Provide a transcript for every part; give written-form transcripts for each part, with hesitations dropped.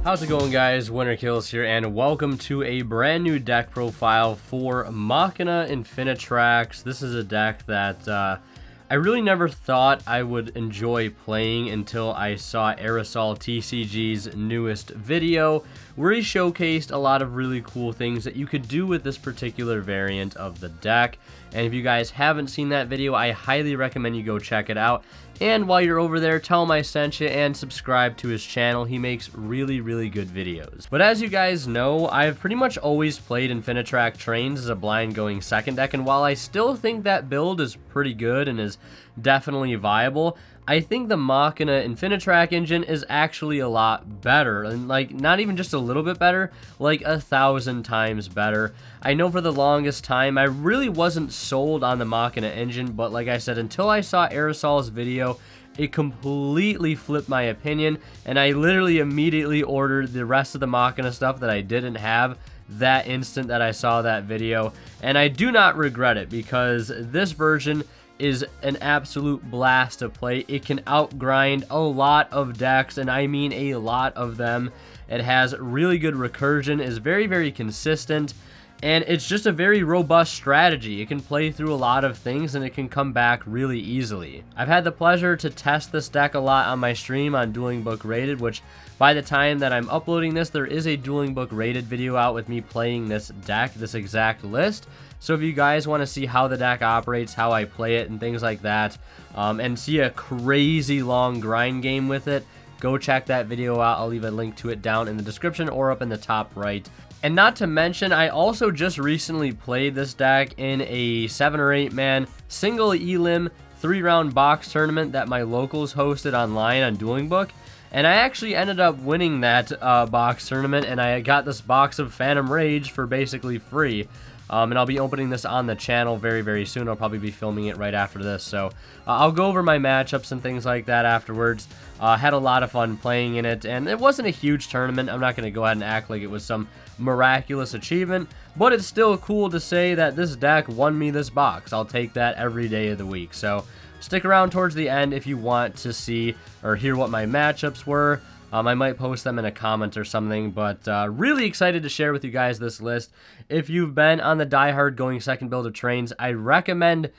How's it going, guys? Winter Kills here, and welcome to a brand new deck profile for Machina Infinitrack. This is a deck that I really never thought I would enjoy playing until I saw Aerosol TCG's newest video, where he showcased a lot of really cool things that you could do with this particular variant of the deck. And if you guys haven't seen that video, I highly recommend you go check it out. And while you're over there, tell him I sent you and subscribe to his channel. He makes really good videos. But as you guys know, I've pretty much always played Infinitrack Trains as a blind going second deck, and while I still think that build is pretty good and is definitely viable, I think the Machina Infinitrack engine is actually a lot better, and like not even just a little bit better, like 1,000 times better. I know for the longest time I really wasn't sold on the Machina engine, but like I said, until I saw Aerosol's video, it completely flipped my opinion, and I literally immediately ordered the rest of the Machina stuff that I didn't have that instant that I saw that video, and I do not regret it, because this version is an absolute blast to play. It can outgrind a lot of decks, and I mean a lot of them. It has really good recursion, is very consistent, and it's just a very robust strategy. It can play through a lot of things, and it can come back really easily. I've had the pleasure to test this deck a lot on my stream on Dueling Book Rated, which by the time that I'm uploading this, there is a Dueling Book Rated video out with me playing this deck, this exact list. So if you guys want to see how the deck operates, how I play it, and things like that, and see a crazy long grind game with it, go check that video out. I'll leave a link to it down in the description or up in the top right. And not to mention, I also just recently played this deck in a 7 or 8 man single elim 3-round box tournament that my locals hosted online on Dueling Book. And I actually ended up winning that box tournament, and I got this box of Phantom Rage for basically free. And I'll be opening this on the channel very soon. I'll probably be filming it right after this. So I'll go over my matchups and things like that afterwards. Had a lot of fun playing in it, and it wasn't a huge tournament. I'm not going to go ahead and act like it was some miraculous achievement, but it's still cool to say that this deck won me this box. I'll take that every day of the week. So stick around towards the end if you want to see or hear what my matchups were. I might post them in a comment or something, but really excited to share with you guys this list. If you've been on the diehard going second build of Trains, I recommend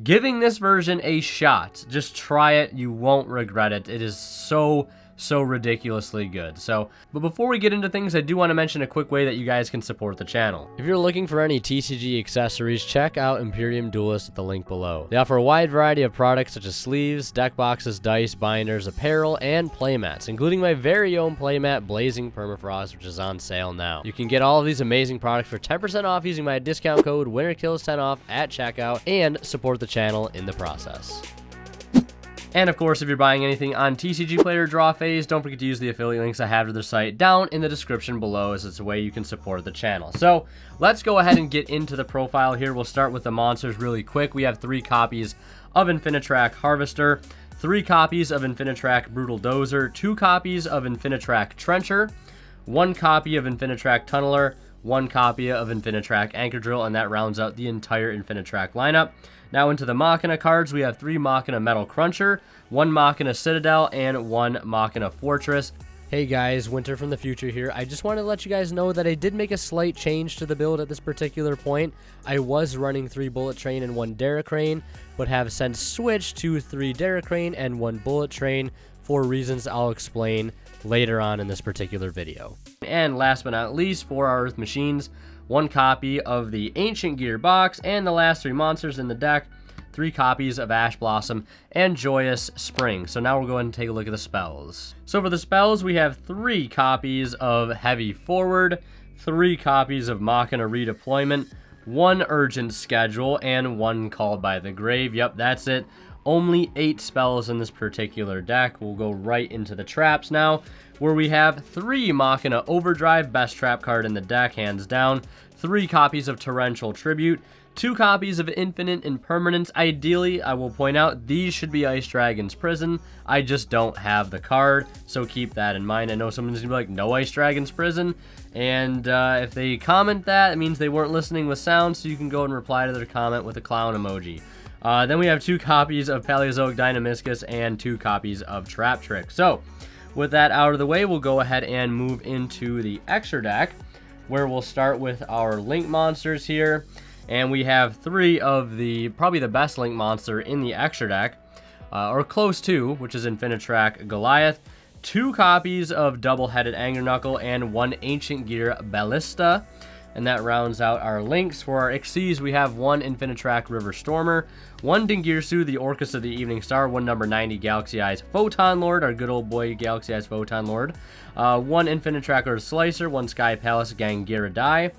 giving this version a shot. Just try it. You won't regret it. It is so ridiculously good. But before we get into things, I do want to mention a quick way that you guys can support the channel. If you're looking for any TCG accessories, check out Imperium Duelist at the link below. They offer a wide variety of products such as sleeves, deck boxes, dice, binders, apparel, and playmats, including my very own playmat, Blazing Permafrost, which is on sale now. You can get all of these amazing products for 10% off using my discount code WinterKills10off at checkout, and support the channel in the process. And of course, if you're buying anything on TCG Player Draw Phase, don't forget to use the affiliate links I have to their site down in the description below, as it's a way you can support the channel. So let's go ahead and get into the profile here. We'll start with the monsters really quick. We have 3 copies of Infinitrack Harvester, 3 copies of Infinitrack Brutal Dozer, 2 copies of Infinitrack Trencher, 1 copy of Infinitrack Tunneler, 1 copy of Infinitrack Anchor Drill, and that rounds out the entire Infinitrack lineup. Now into the Machina cards, we have 3 Machina Metal Cruncher, 1 Machina Citadel, and 1 Machina Fortress. Hey guys, Winter from the future here. I just wanted to let you guys know that I did make a slight change to the build at this particular point. I was running 3 Bullet Train and 1 Derricrane, but have since switched to 3 Derricrane and 1 Bullet Train for reasons I'll explain later on in this particular video. And last but not least, for our Earth Machines, 1 copy of the Ancient Gear box, and the last 3 monsters in the deck, 3 copies of Ash Blossom and Joyous Spring. So now we'll go ahead and take a look at the spells. So for the spells, we have 3 copies of Heavy Forward, 3 copies of Machina Redeployment, 1 Urgent Schedule, and 1 Called by the Grave. Yep, that's it. Only 8 spells in this particular deck. We'll go right into the traps now, where we have 3 Machina Overdrive, best trap card in the deck, hands down, 3 copies of Torrential Tribute, 2 copies of Infinite Impermanence. Ideally, I will point out, these should be Ice Dragon's Prison. I just don't have the card, so keep that in mind. I know someone's gonna be like, no Ice Dragon's Prison, and if they comment that, it means they weren't listening with sound, so you can go and reply to their comment with a clown emoji. Then we have 2 copies of Paleozoic Dynamiscus and 2 copies of Trap Trick. So with that out of the way, we'll go ahead and move into the extra deck, where we'll start with our Link monsters here. And we have 3 of probably the best Link monster in the extra deck, or close to, which is Infinitrack Goliath, 2 copies of Double-Headed Anger Knuckle, and 1 Ancient Gear Ballista. And that rounds out our links. For our Xyz, we have 1 Infinitrack River Stormer, 1 Dingirsu, the Orcus of the Evening Star, 1 number 90 Galaxy Eyes Photon Lord, our good old boy Galaxy Eyes Photon Lord, 1 Infinitrack Earth Slicer, 1 Sky Palace Gangiradai,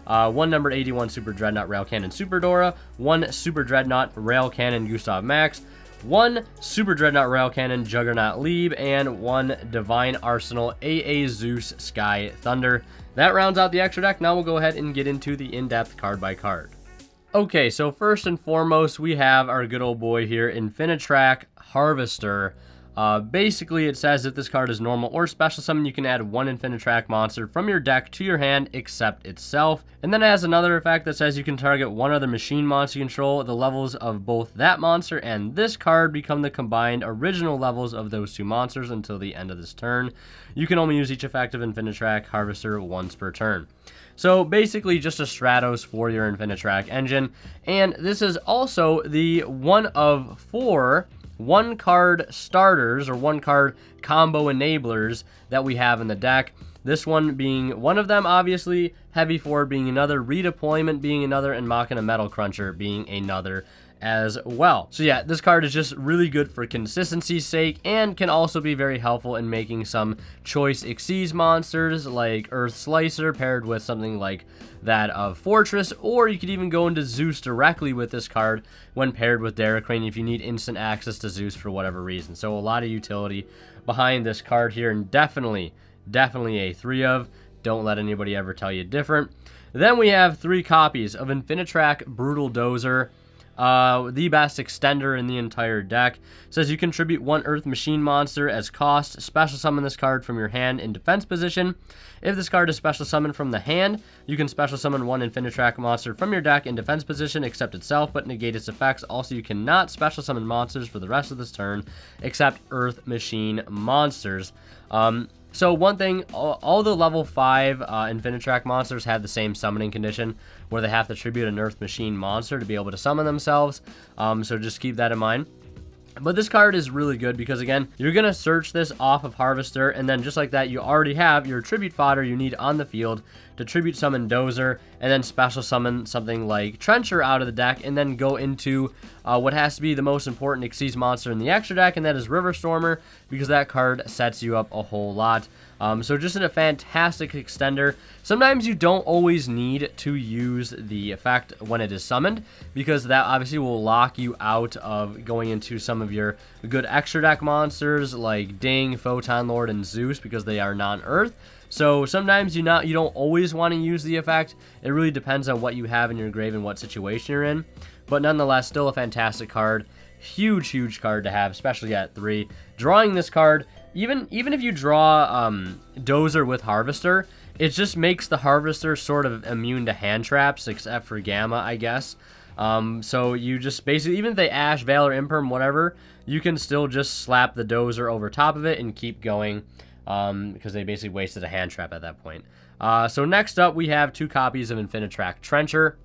1 number 81 Super Dreadnought Rail Cannon Super Dora, 1 Super Dreadnought Rail Cannon Gustav Max, 1 Super Dreadnought Rail Cannon Juggernaut Lieb, and 1 Divine Arsenal AA Zeus Sky Thunder. That rounds out the extra deck. Now we'll go ahead and get into the in-depth card by card. Okay, so first and foremost, we have our good old boy here, Infinitrack Harvester. Basically, it says if this card is normal or special summon, you can add 1 Infinitrack monster from your deck to your hand except itself. And then it has another effect that says you can target 1 other machine monster you control. The levels of both that monster and this card become the combined original levels of those 2 monsters until the end of this turn. You can only use each effect of Infinitrack Harvester once per turn. So basically just a Stratos for your Infinitrack engine. And this is also the 1 of 4 1-card starters, or 1-card combo enablers that we have in the deck. This one being one of them, obviously, Heavy Forward being another, Redeployment being another, and Machina Metal Cruncher being another as well. So yeah, this card is just really good for consistency's sake, and can also be very helpful in making some choice Xyz monsters like Earth Slicer paired with something like that of Fortress, or you could even go into Zeus directly with this card when paired with Daracrane if you need instant access to Zeus for whatever reason. So a lot of utility behind this card here, and definitely a 3 of. Don't let anybody ever tell you different. Then we have 3 copies of Infinitrack Brutal Dozer, the best extender in the entire deck. It says you contribute 1 Earth Machine monster as cost. Special summon this card from your hand in defense position. If this card is special summoned from the hand, you can special summon 1 Infinitrack monster from your deck in defense position except itself, but negate its effects. Also, you cannot special summon monsters for the rest of this turn except Earth Machine monsters. So one thing, all the level 5 Infinitrack monsters have the same summoning condition where they have to tribute an Earth Machine monster to be able to summon themselves. So just keep that in mind. But this card is really good because, again, you're going to search this off of Harvester, and then just like that, you already have your tribute fodder you need on the field to tribute summon Dozer, and then special summon something like Trencher out of the deck, and then go into what has to be the most important Xyz monster in the extra deck, and that is River Stormer, because that card sets you up a whole lot. So just a fantastic extender. Sometimes you don't always need to use the effect when it is summoned, because that obviously will lock you out of going into some of your good extra deck monsters like Ding, Photon Lord, and Zeus, because they are non-Earth. So sometimes you don't always want to use the effect. It really depends on what you have in your grave and what situation you're in. But nonetheless, still a fantastic card. Huge card to have, especially at 3. Drawing this card, even if you draw Dozer with Harvester, it just makes the Harvester sort of immune to hand traps, except for Gamma, I guess. So you just basically, even if they Ash, Valor, Imperm, whatever, you can still just slap the Dozer over top of it and keep going, because they basically wasted a hand trap at that point. So next up, we have 2 copies of Infinitrack Trencher.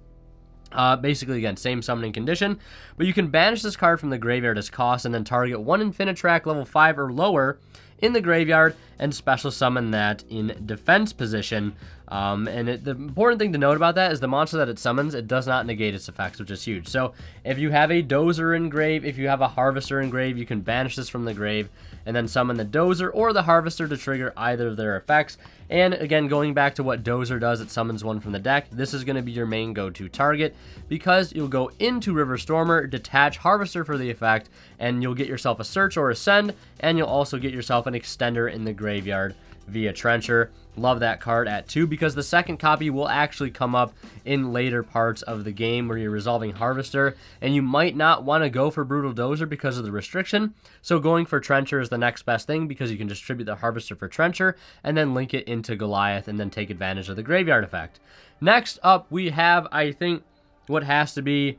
Basically, again, same summoning condition, but you can banish this card from the graveyard as cost, and then target 1 Infinitrack level 5 or lower in the graveyard and special summon that in defense position. The important thing to note about that is the monster that it summons, it does not negate its effects, which is huge. So if you have a Dozer in grave, if you have a Harvester in grave, you can banish this from the grave and then summon the Dozer or the Harvester to trigger either of their effects. And again, going back to what Dozer does, it summons 1 from the deck. This is going to be your main go-to target, because you'll go into River Stormer, detach Harvester for the effect, and you'll get yourself a Search or Ascend, and you'll also get yourself an Extender in the graveyard via Trencher. Love that card at 2, because the second copy will actually come up in later parts of the game where you're resolving Harvester, and you might not want to go for Brutal Dozer because of the restriction. So going for Trencher is the next best thing, because you can distribute the Harvester for Trencher and then link it into Goliath and then take advantage of the graveyard effect. Next up, we have, I think, what has to be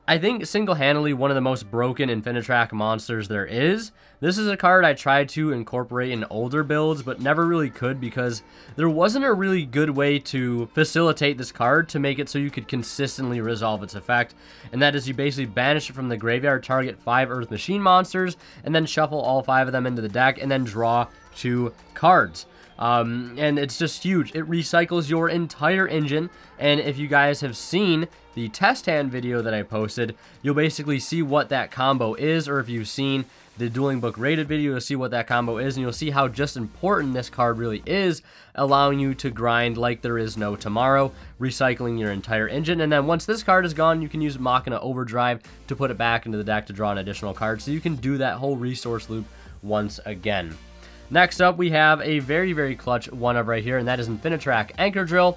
I think single-handedly one of the most broken Infinitrack monsters there is. This is a card I tried to incorporate in older builds, but never really could because there wasn't a really good way to facilitate this card to make it so you could consistently resolve its effect. And that is you basically banish it from the graveyard, target 5 Earth Machine monsters, and then shuffle all 5 of them into the deck, and then draw 2 cards. And it's just huge. It recycles your entire engine, and if you guys have seen the test hand video that I posted, you'll basically see what that combo is, or if you've seen the Dueling Book rated video, you'll see what that combo is, and you'll see how just important this card really is, allowing you to grind like there is no tomorrow, recycling your entire engine. And then once this card is gone, you can use Machina Overdrive to put it back into the deck to draw an additional card, so you can do that whole resource loop once again. Next up, we have a very, very clutch one-of right here, and that is Infinitrack Anchor Drill.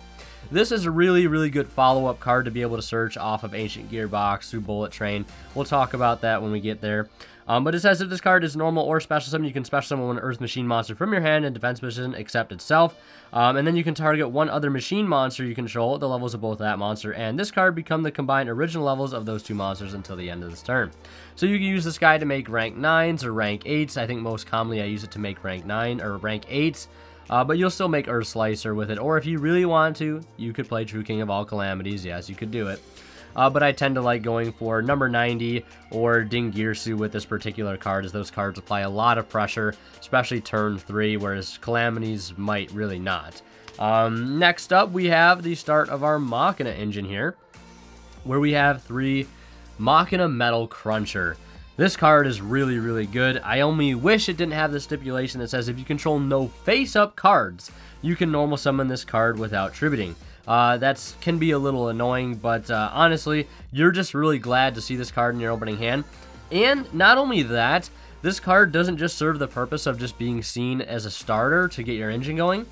This is a really, really good follow-up card to be able to search off of Ancient Gearbox through Bullet Train. We'll talk about that when we get there. But it says if this card is normal or special summon, you can special summon one Earth Machine monster from your hand in defense position except itself. And then you can target one other machine monster you control at the levels of both that monster and this card become the combined original levels of those 2 monsters until the end of this turn. So you can use this guy to make rank 9s or rank 8s. I think most commonly I use it to make rank 9 or rank 8s. But you'll still make Earth Slicer with it. Or if you really want to, you could play True King of All Calamities. Yes, you could do it. But I tend to like going for number 90 or Dingirsu with this particular card, as those cards apply a lot of pressure, especially turn 3, whereas Calamities might really not. Next up, we have the start of our Machina engine here, where we have 3 Machina Metal Cruncher. This card is really, really good. I only wish it didn't have the stipulation that says if you control no face-up cards, you can normal summon this card without tributing. That can be a little annoying, but honestly, you're just really glad to see this card in your opening hand. And not only that, this card doesn't just serve the purpose of just being seen as a starter to get your engine going,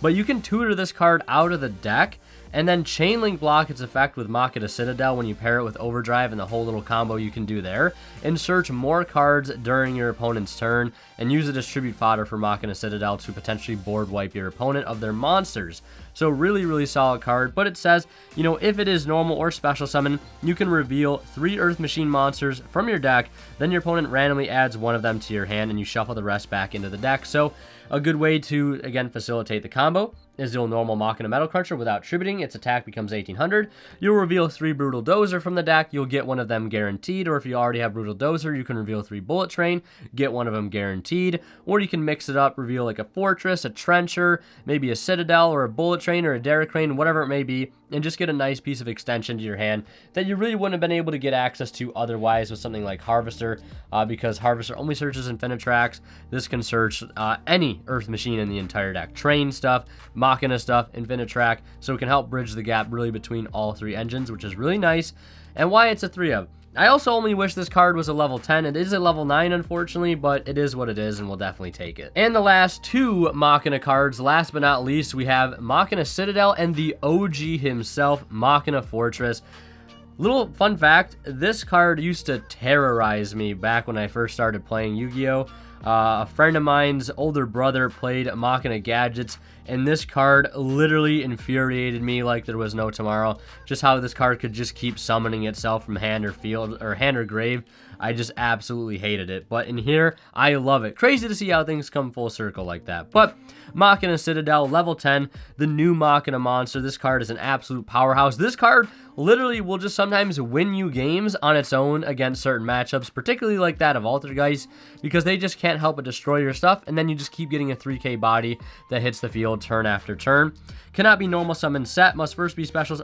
but you can tutor this card out of the deck and then chain link block its effect with Machina Citadel when you pair it with Overdrive and the whole little combo you can do there, and search more cards during your opponent's turn and use it as tribute fodder for Machina Citadel to potentially board wipe your opponent of their monsters. So really, really solid card, but it says, you know, if it is normal or special summon, you can reveal 3 Earth Machine monsters from your deck, then your opponent randomly adds one of them to your hand and you shuffle the rest back into the deck. So a good way to, again, facilitate the combo is the normal Machina Metal Cruncher without tributing. Its attack becomes 1800. You'll reveal 3 Brutal Dozer from the deck. You'll get one of them guaranteed, or if you already have Brutal Dozer, you can reveal 3 Bullet Train, get one of them guaranteed, or you can mix it up, reveal like a Fortress, a Trencher, maybe a Citadel, or a Bullet Train, or a Derrick Crane, whatever it may be, and just get a nice piece of extension to your hand that you really wouldn't have been able to get access to otherwise with something like Harvester, because Harvester only searches Infinitracks. This can search any Earth Machine in the entire deck. Train stuff, Machina stuff, Infinitrack, so it can help bridge the gap really between all 3 engines, which is really nice, and why it's a 3-of. I also only wish this card was a level 10. It is a level 9, unfortunately, but it is what it is, and we'll definitely take it. And the last 2 Machina cards, last but not least, we have Machina Citadel and the OG himself, Machina Fortress. Little fun fact, this card used to terrorize me back when I first started playing Yu-Gi-Oh! A friend of mine's older brother played Machina Gadgets, and this card literally infuriated me like there was no tomorrow. Just how this card could just keep summoning itself from hand or field, or hand or grave. I just absolutely hated it. But in here, I love it. Crazy to see how things come full circle like that. But Machina Citadel, level 10, the new Machina monster. This card is an absolute powerhouse. This card literally will just sometimes win you games on its own against certain matchups, particularly like that of Altergeist, because they just can't help but destroy your stuff, and then you just keep getting a 3k body that hits the field turn after turn. Cannot be normal summon set, must be special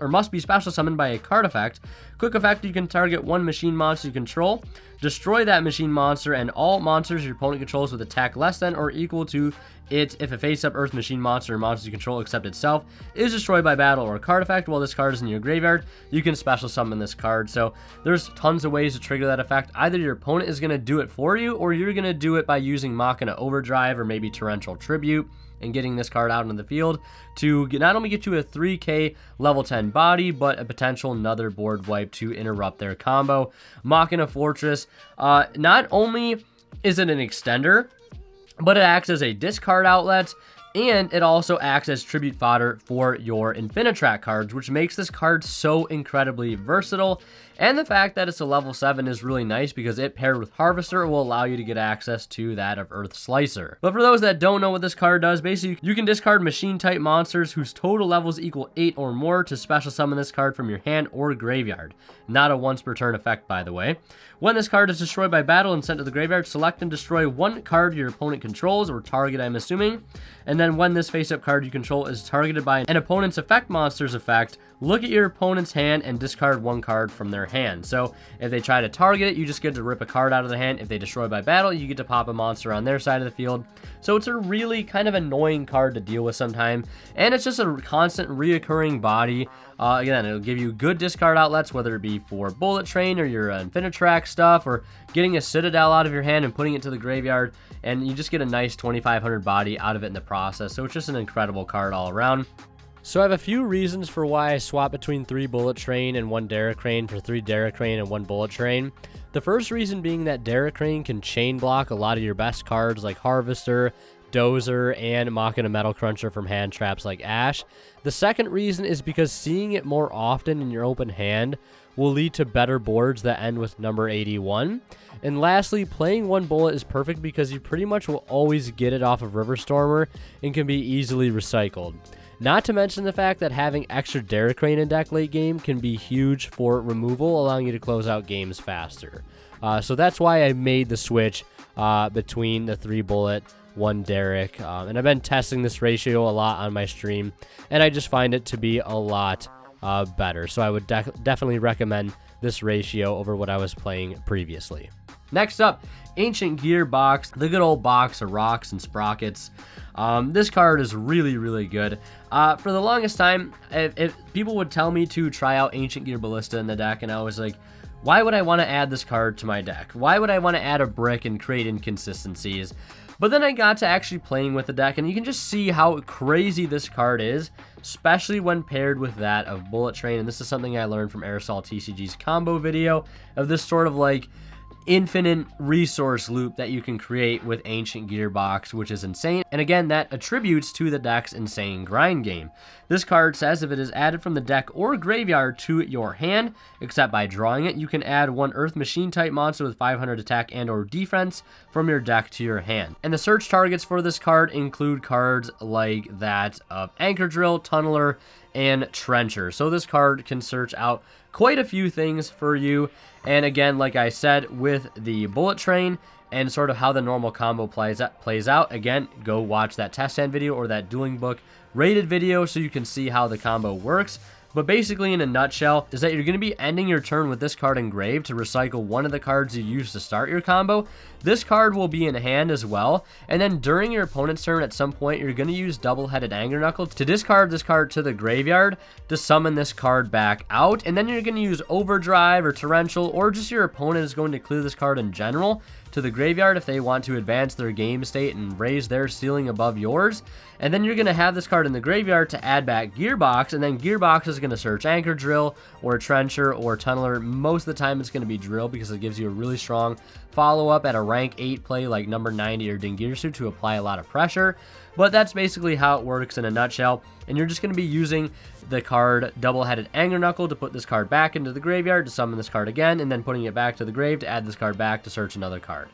summoned by a card effect. Quick effect, you can target one machine monster you control, destroy that machine monster and all monsters your opponent controls with attack less than or equal to it if a face-up Earth Machine monster or monster you control except itself is destroyed by battle or a card effect while this card is in your graveyard. You can special summon this card. So there's tons of ways to trigger that effect. Either your opponent is going to do it for you, or you're going to do it by using Machina Overdrive or maybe Torrential Tribute and getting this card out into the field to not only get you a 3k level 10 body, but a potential another board wipe to interrupt their combo. Machina Fortress, not only is it an extender, but it acts as a discard outlet And it also acts as tribute fodder for your Infinitrack cards, which makes this card so incredibly versatile. And the fact that it's a level 7 is really nice because it paired with Harvester will allow you to get access to that of Earth Slicer. But for those that don't know what this card does, basically you can discard machine type monsters whose total levels equal 8 or more to special summon this card from your hand or graveyard. Not a once per turn effect, by the way. When this card is destroyed by battle and sent to the graveyard, select and destroy one card your opponent controls, or target I'm assuming. And then when this face-up card you control is targeted by an opponent's effect monster's effect, look at your opponent's hand and discard one card from their hand. So if they try to target it, you just get to rip a card out of the hand. If they destroy by battle, you get to pop a monster on their side of the field. So it's a really kind of annoying card to deal with sometimes. And it's just a constant reoccurring body. Again, it'll give you good discard outlets, whether it be for Bullet Train or your Infinitrack stuff, or getting a Citadel out of your hand and putting it to the graveyard. And you just get a nice 2,500 body out of it in the process. So it's just an incredible card all around. So I have a few reasons for why I swap between 3 Bullet Train and 1 Derrick Crane for 3 Derrick Crane and 1 Bullet Train. The first reason being that Derrick Crane can chain block a lot of your best cards like Harvester, Dozer, and Machina Metal Cruncher from hand traps like Ash. The second reason is because seeing it more often in your open hand will lead to better boards that end with number 81. And lastly, playing 1 bullet is perfect because you pretty much will always get it off of Riverstormer and can be easily recycled. Not to mention the fact that having extra Derrick Crane in deck late game can be huge for removal, allowing you to close out games faster. So that's why I made the switch between the 3 bullet, 1 Derrick. And I've been testing this ratio a lot on my stream, and I just find it to be a lot better. So I would definitely recommend this ratio over what I was playing previously. Next up, Ancient Gearbox, the good old box of rocks and sprockets. This card is really, really good. For the longest time, if people would tell me to try out Ancient Gear Ballista in the deck, and I was like, why would I want to add this card to my deck? Why would I want to add a brick and create inconsistencies? But then I got to actually playing with the deck, and you can just see how crazy this card is, especially when paired with that of Bullet Train. And this is something I learned from Aerosol TCG's combo video of this sort of like infinite resource loop that you can create with Ancient Gearbox, which is insane. And again, that attributes to the deck's insane grind game. This card says if it is added from the deck or graveyard to your hand, except by drawing it, you can add 1 Earth Machine type monster with 500 attack and or defense from your deck to your hand. And the search targets for this card include cards like that of Anchor Drill, Tunneler, and Trencher. So this card can search out quite a few things for you. And again, like I said, with the Bullet Train and sort of how the normal combo plays out, again, go watch that test hand video or that dueling book rated video so you can see how the combo works. But basically, in a nutshell, is that you're going to be ending your turn with this card engraved to recycle one of the cards you used to start your combo. This card will be in hand as well, and then during your opponent's turn at some point, you're going to use Double-Headed Anger Knuckle to discard this card to the graveyard to summon this card back out, and then you're going to use Overdrive or Torrential, or just your opponent is going to clear this card in general to the graveyard if they want to advance their game state and raise their ceiling above yours. And then you're going to have this card in the graveyard to add back Gearbox, and then Gearbox is going to search Anchor Drill or Trencher or Tunneler. Most of the time it's going to be Drill because it gives you a really strong follow-up at a rank 8 play like number 90 or Dingirsu to apply a lot of pressure. But that's basically how it works in a nutshell. And you're just going to be using the card Double-Headed Anger Knuckle to put this card back into the graveyard to summon this card again, and then putting it back to the grave to add this card back to search another card.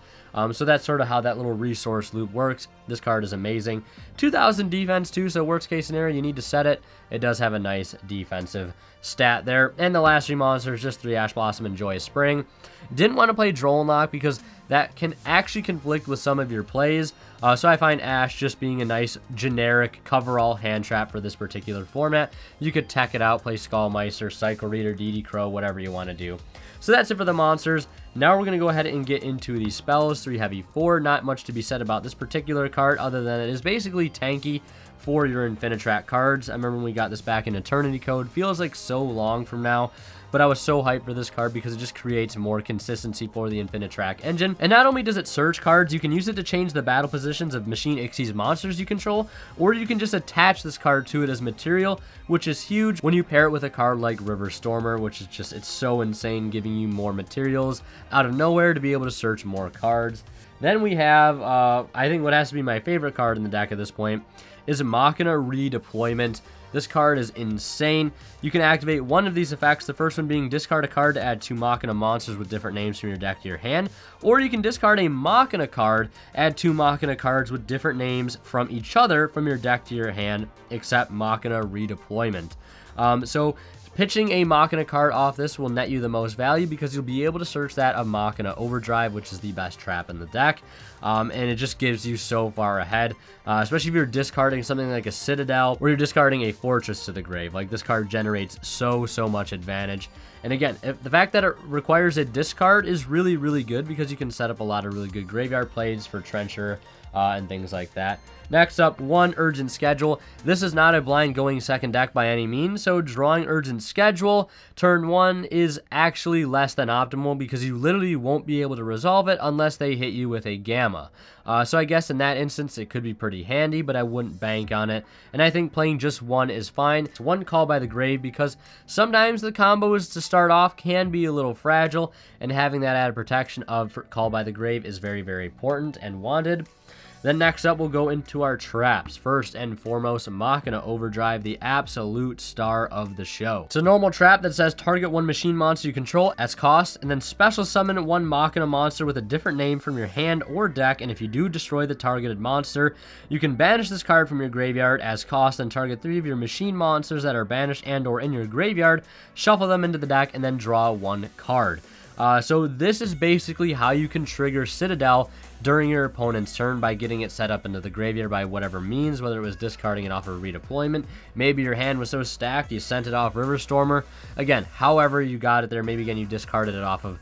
So that's sort of how that little resource loop works. This card is amazing. 2,000 defense too, so worst case scenario, you need to set it. It does have a nice defensive stat there. And the last 3 monsters, just 3 Ash Blossom and Joyous Spring. Didn't want to play Droll and Lock because that can actually conflict with some of your plays. So I find Ash just being a nice generic coverall hand trap for this particular format. You could tech it out, play Skullmeister, Cycle Reader, DD Crow, whatever you want to do. So that's it for the monsters. Now we're going to go ahead and get into the spells. 3 heavy, 4. Not much to be said about this particular card other than it is basically tanky for your Infinitrack cards. I remember when we got this back in Eternity Code. Feels like so long from now, but I was so hyped for this card because it just creates more consistency for the Infinitrack engine. And not only does it search cards, you can use it to change the battle positions of Machine Ixie's monsters you control, or you can just attach this card to it as material, which is huge when you pair it with a card like Riverstormer, which is just, it's so insane, giving you more materials out of nowhere to be able to search more cards. Then we have, I think what has to be my favorite card in the deck at this point, is Machina Redeployment. This card is insane. You can activate one of these effects, the first one being discard a card to add 2 Machina monsters with different names from your deck to your hand, or you can discard a Machina card, add 2 Machina cards with different names from each other from your deck to your hand, except Machina Redeployment. So pitching a Machina card off this will net you the most value because you'll be able to search that of Machina Overdrive, which is the best trap in the deck, and it just gives you so far ahead, especially if you're discarding something like a Citadel or you're discarding a Fortress to the grave. Like, this card generates so much advantage. And again, the fact that it requires a discard is really, really good because you can set up a lot of really good graveyard plays for Trencher and things like that. Next up, 1 Urgent Schedule. This is not a blind going second deck by any means, so drawing Urgent Schedule turn 1 is actually less than optimal because you literally won't be able to resolve it unless they hit you with a Gamma. So I guess in that instance it could be pretty handy, but I wouldn't bank on it. And I think playing just 1 is fine. It's 1 Call by the Grave because sometimes the combos to start off can be a little fragile, and having that added protection of Call by the Grave is very, very important and wanted. Then next up, we'll go into our traps. First and foremost, Machina Overdrive, the absolute star of the show. It's a normal trap that says target 1 machine monster you control as cost, and then special summon 1 Machina monster with a different name from your hand or deck, and if you do destroy the targeted monster, you can banish this card from your graveyard as cost and target 3 of your machine monsters that are banished and or in your graveyard, shuffle them into the deck, and then draw 1 card. So this is basically how you can trigger Citadel during your opponent's turn by getting it set up into the graveyard by whatever means, whether it was discarding it off of redeployment, maybe your hand was so stacked you sent it off Riverstormer. Again, however you got it there, maybe again you discarded it off of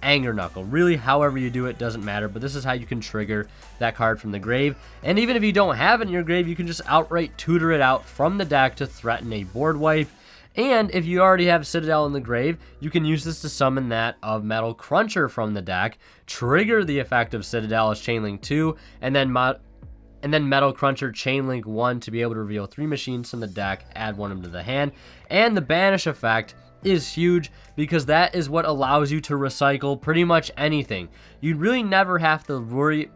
Anger Knuckle. Really, however you do it doesn't matter, but this is how you can trigger that card from the grave. And even if you don't have it in your grave, you can just outright tutor it out from the deck to threaten a board wipe. And if you already have Citadel in the grave, you can use this to summon that of Metal Cruncher from the deck, trigger the effect of Citadel as Chainlink 2, and then Metal Cruncher Chainlink 1 to be able to reveal 3 machines from the deck, add 1 into the hand. And the Banish effect is huge because that is what allows you to recycle pretty much anything. You really never have to worry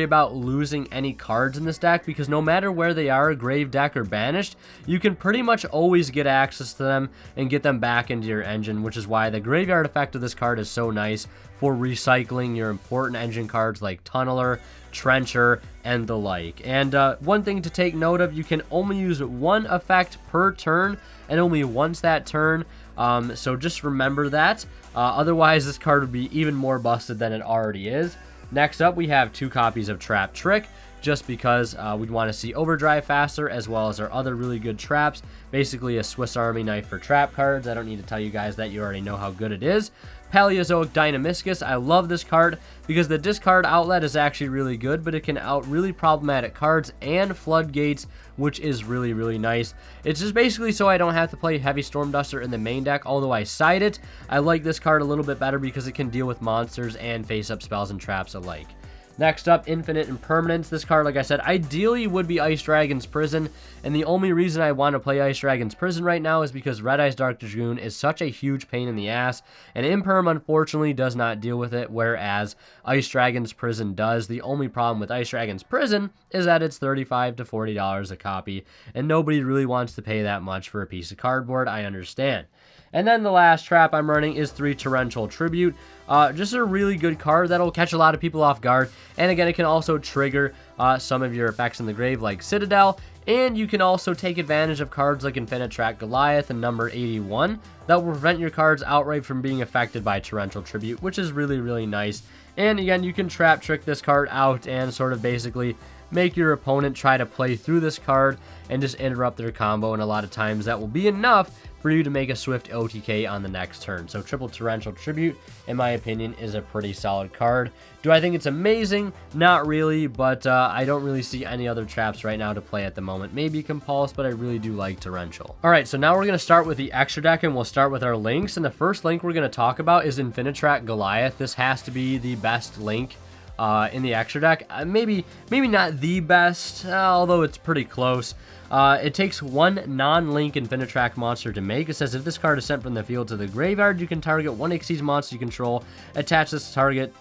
about losing any cards in this deck because no matter where they are, grave, deck, or banished, you can pretty much always get access to them and get them back into your engine, which is why the graveyard effect of this card is so nice for recycling your important engine cards like Tunneler, Trencher, and the like. And one thing to take note of, you can only use 1 effect per turn and only once that turn, so just remember that. Otherwise, this card would be even more busted than it already is. Next up, we have 2 copies of Trap Trick, just because we'd want to see Overdrive faster, as well as our other really good traps. Basically a Swiss Army knife for trap cards. I don't need to tell you guys that, you already know how good it is. Paleozoic Dynamiscus, I love this card because the discard outlet is actually really good, but it can out really problematic cards and floodgates, which is really, really nice. It's just basically so I don't have to play Heavy Stormduster in the main deck, although I side it. I like this card a little bit better because it can deal with monsters and face up spells and traps alike. Next up, Infinite Impermanence. This card, like I said, ideally would be Ice Dragon's Prison, and the only reason I want to play Ice Dragon's Prison right now is because Red Eyes Dark Dragoon is such a huge pain in the ass, and Imperm unfortunately does not deal with it, whereas Ice Dragon's Prison does. The only problem with Ice Dragon's Prison is that it's $35 to $40 a copy, and nobody really wants to pay that much for a piece of cardboard, I understand. And then the last trap I'm running is 3 Torrential Tribute. Just a really good card that'll catch a lot of people off guard. And again, it can also trigger some of your effects in the grave like Citadel. And you can also take advantage of cards like Infinitrack Goliath and number 81 that will prevent your cards outright from being affected by Torrential Tribute, which is really, really nice. And again, you can trap trick this card out and sort of basically make your opponent try to play through this card and just interrupt their combo, and a lot of times that will be enough for you to make a swift OTK on the next turn. So triple Torrential Tribute, in my opinion, is a pretty solid card. Do I think it's amazing? Not really, but I don't really see any other traps right now to play at the moment. Maybe Compulse, but I really do like Torrential. Alright, so now we're going to start with the extra deck, and we'll start with our links. And the first link we're going to talk about is Infinitrack Goliath. This has to be the best link in the extra deck. Maybe not the best, although it's pretty close. It takes 1 non-link Infinitrack monster to make. It says if this card is sent from the field to the graveyard, you can target 1 Xyz monster you control, attach this to target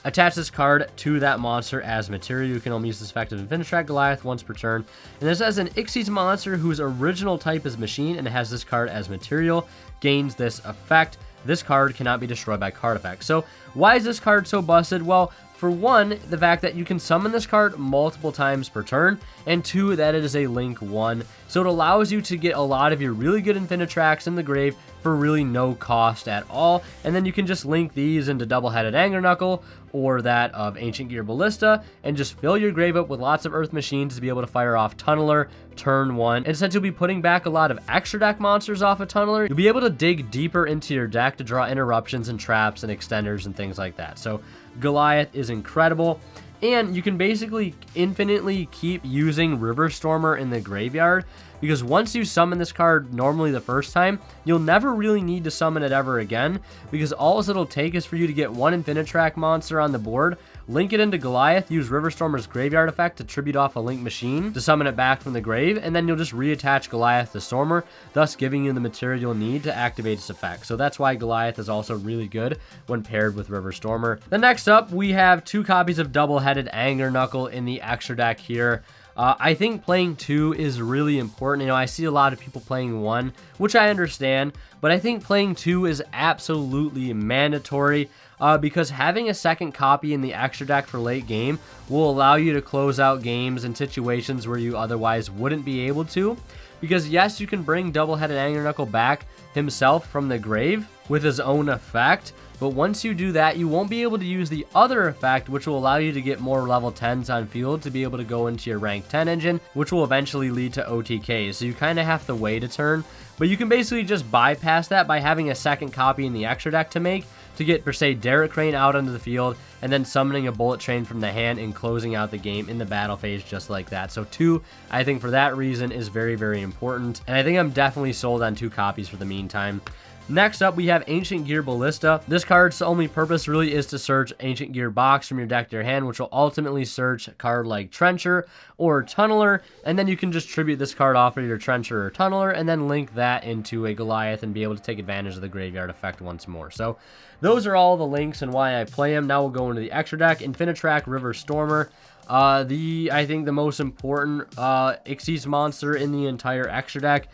attach this card to that monster as material. You can only use this effect of Infinitrack Goliath once per turn. And this has an Xyz monster whose original type is Machine and it has this card as material, gains this effect. This card cannot be destroyed by card effects. So why is this card so busted? Well, for one, the fact that you can summon this card multiple times per turn, and two, that it is a Link 1. So it allows you to get a lot of your really good Infinitracks in the grave for really no cost at all, and then you can just link these into Double-Headed Anger Knuckle or that of Ancient Gear Ballista and just fill your grave up with lots of Earth Machines to be able to fire off Tunneler turn 1. And since you'll be putting back a lot of extra deck monsters off of Tunneler, you'll be able to dig deeper into your deck to draw interruptions and traps and extenders and things like that. So Goliath is incredible. And you can basically infinitely keep using River Stormer in the graveyard, because once you summon this card normally the first time, you'll never really need to summon it ever again, because all it'll take is for you to get one Infinitrack monster on the board, link it into Goliath, use River Stormer's graveyard effect to tribute off a Link Machine to summon it back from the grave, and then you'll just reattach Goliath to Stormer, thus giving you the material you'll need to activate its effect. So that's why Goliath is also really good when paired with River Stormer. Then next up, we have 2 copies of Double-Headed Anger Knuckle in the extra deck here. I think playing 2 is really important. You know, I see a lot of people playing 1, which I understand, but I think playing 2 is absolutely mandatory because having a second copy in the extra deck for late game will allow you to close out games in situations where you otherwise wouldn't be able to. Because yes, you can bring Double-Headed Anger Knuckle back himself from the grave with his own effect, but once you do that, you won't be able to use the other effect, which will allow you to get more level 10s on field to be able to go into your rank 10 engine, which will eventually lead to OTKs. So you kind of have to wait a turn, but you can basically just bypass that by having a second copy in the extra deck to make, to get, per se, Derek Crane out onto the field, and then summoning a Bullet Train from the hand and closing out the game in the battle phase just like that. So 2, I think for that reason, is very, very important, and I think I'm definitely sold on 2 copies for the meantime. Next up, we have Ancient Gear Ballista. This card's only purpose really is to search Ancient Gear box from your deck to your hand, which will ultimately search a card like Trencher or Tunneler, and then you can just tribute this card off of your Trencher or Tunneler, and then link that into a Goliath and be able to take advantage of the graveyard effect once more. So those are all the links and why I play them. Now we'll go into the extra deck. Infinitrack River Stormer. I think the most important Xyz monster in the entire extra deck.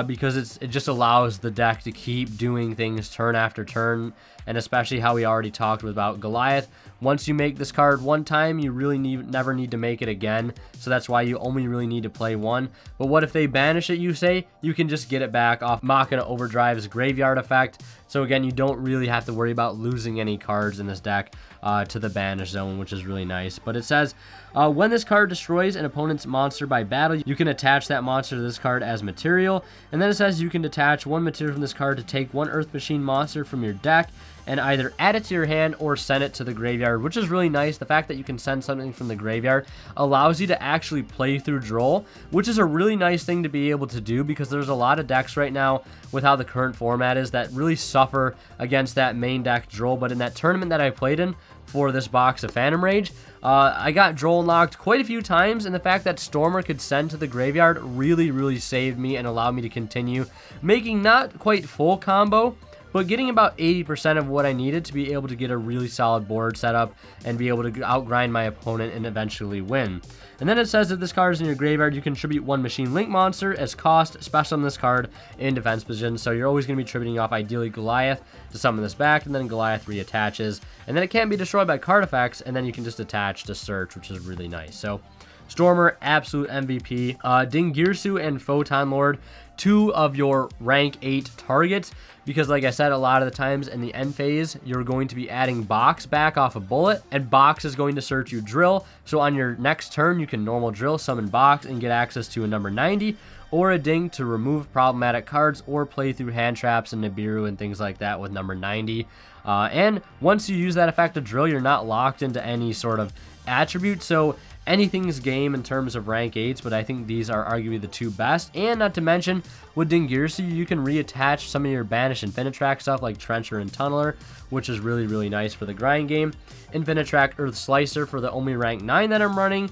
Because it just allows the deck to keep doing things turn after turn, and especially how we already talked about Goliath. Once you make this card one time, you really never need to make it again, so that's why you only really need to play 1. But what if they banish it, you say? You can just get it back off Machina Overdrive's graveyard effect. So again, you don't really have to worry about losing any cards in this deck to the banish zone, which is really nice. But it says, when this card destroys an opponent's monster by battle, you can attach that monster to this card as material. And then it says you can detach 1 material from this card to take 1 Earth Machine monster from your deck and either add it to your hand or send it to the graveyard, which is really nice. The fact that you can send something from the graveyard allows you to actually play through Droll, which is a really nice thing to be able to do, because there's a lot of decks right now with how the current format is that really suffer against that main deck Droll. But in that tournament that I played in for this box of Phantom Rage, I got Droll unlocked quite a few times, and the fact that Stormer could send to the graveyard really saved me and allowed me to continue making not quite full combo, but getting about 80% of what I needed to be able to get a really solid board setup and be able to outgrind my opponent and eventually win. And then it says that this card is in your graveyard, you contribute 1 Machine Link monster as cost, special on this card in defense position. So you're always going to be tributing off ideally Goliath to summon this back, and then Goliath reattaches. And then it can't be destroyed by card effects, and then you can just attach to search, which is really nice. So Stormer, absolute MVP. Dingirsu and Photon Lord, 2 of your rank 8 targets, because like I said, a lot of the times in the end phase, you're going to be adding Box back off a Bullet, and Box is going to search you Drill. So on your next turn, you can normal Drill, summon Box, and get access to a number 90, or a Ding to remove problematic cards, or play through hand traps and Nibiru and things like that with number 90. And once you use that effect of Drill, you're not locked into any sort of attribute. So anything's game in terms of rank 8s, but I think these are arguably the 2 best. And not to mention, with Dingirsi, you can reattach some of your banished Infinitrack stuff like Trencher and Tunneler, which is really, really nice for the grind game. Infinitrack Earth Slicer for the only rank 9 that I'm running.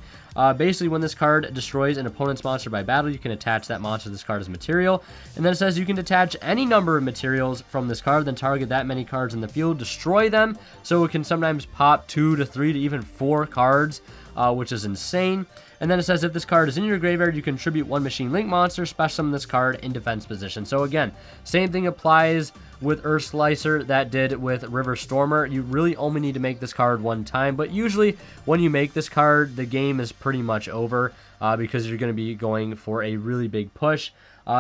Basically, when this card destroys an opponent's monster by battle, you can attach that monster to this card as material. And then it says you can detach any number of materials from this card, then target that many cards in the field, destroy them. So it can sometimes pop 2 to 3 to even 4 cards, which is insane. And then it says if this card is in your graveyard, you contribute 1 Machine Link monster, special summon this card in defense position. So again, same thing applies with Earth Slicer that did with River Stormer. You really only need to make this card 1 time, but usually when you make this card, the game is pretty much over because you're going to be going for a really big push.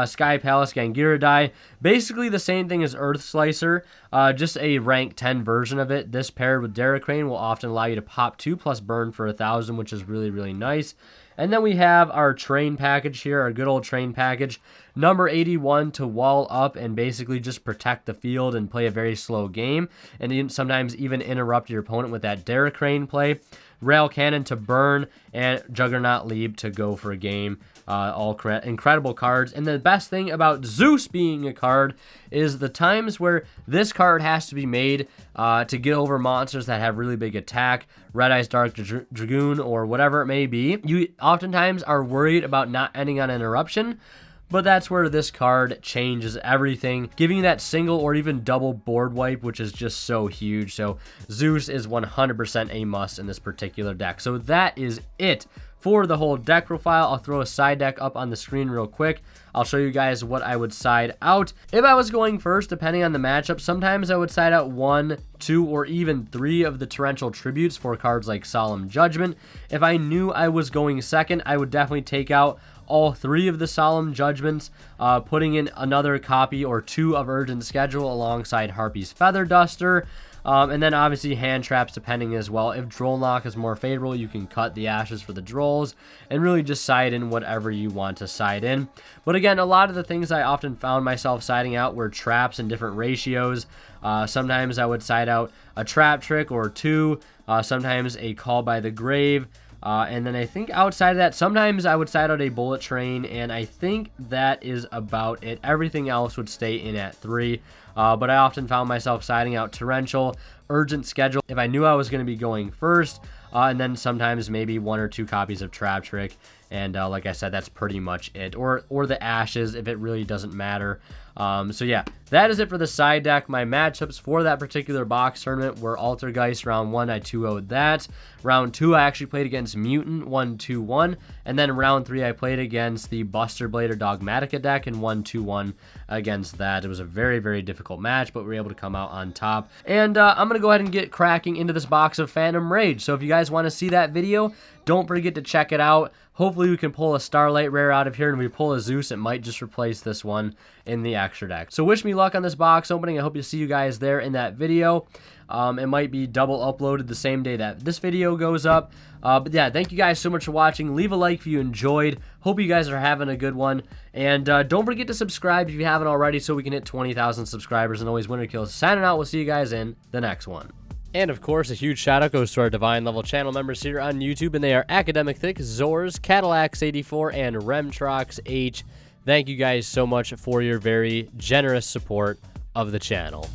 Sky Palace Gangiradai, basically the same thing as Earth Slicer, just a rank 10 version of it. This paired with Derricrane will often allow you to pop 2 plus burn for 1,000, which is really, really nice. And then we have our train package here, our good old train package. Number 81 to wall up and basically just protect the field and play a very slow game. And sometimes even interrupt your opponent with that Derricrane play. Rail Cannon to burn, and Juggernaut Leap to go for a game. All incredible cards. And the best thing about Zeus being a card is the times where this card has to be made to get over monsters that have really big attack, Red Eyes Dark Dragoon, or whatever it may be. You oftentimes are worried about not ending on interruption, but that's where this card changes everything, giving you that single or even double board wipe, which is just so huge. So Zeus is 100% a must in this particular deck. So that is it for the whole deck profile. I'll throw a side deck up on the screen real quick. I'll show you guys what I would side out. If I was going first, depending on the matchup, sometimes I would side out 1, 2, or even 3 of the Torrential Tributes for cards like Solemn Judgment. If I knew I was going second, I would definitely take out all 3 of the Solemn Judgments, putting in another copy or 2 of Urgent Schedule alongside Harpy's Feather Duster. And then obviously hand traps depending as well. If Droll Knock is more favorable, you can cut the ashes for the Drolls and really just side in whatever you want to side in. But again, a lot of the things I often found myself siding out were traps in different ratios. Sometimes I would side out a trap trick or 2, sometimes a Call by the Grave. And then I think outside of that, sometimes I would side out a Bullet Train, and I think that is about it. Everything else would stay in at 3, but I often found myself siding out Torrential, Urgent Schedule if I knew I was going to be going first, and then sometimes maybe 1 or 2 copies of Trap Trick, and like I said, that's pretty much it. Or the Ashes if it really doesn't matter. So yeah, that is it for the side deck. My matchups for that particular box tournament were Altergeist. Round 1, I 2-0'd that. Round 2, I actually played against Mutant, 1-2-1. And then round 3, I played against the Buster Blade or Dogmatica deck and 1-2-1 against that. It was a very, very difficult match, but we were able to come out on top. And I'm going to go ahead and get cracking into this box of Phantom Rage. So if you guys want to see that video, don't forget to check it out. Hopefully we can pull a Starlight Rare out of here, and if we pull a Zeus, it might just replace this one in the extra deck. So wish me luck on this box opening. I hope to see you guys there in that video. It might be double uploaded the same day that this video goes up. But yeah, thank you guys so much for watching. Leave a like if you enjoyed. Hope you guys are having a good one. And don't forget to subscribe if you haven't already so we can hit 20,000 subscribers. And always Winter Kills signing out. We'll see you guys in the next one. And of course, a huge shout out goes to our Divine Level channel members here on YouTube, and they are Academic Thick, Zors, Cadillacs84, and Remtrox H. Thank you guys so much for your very generous support of the channel.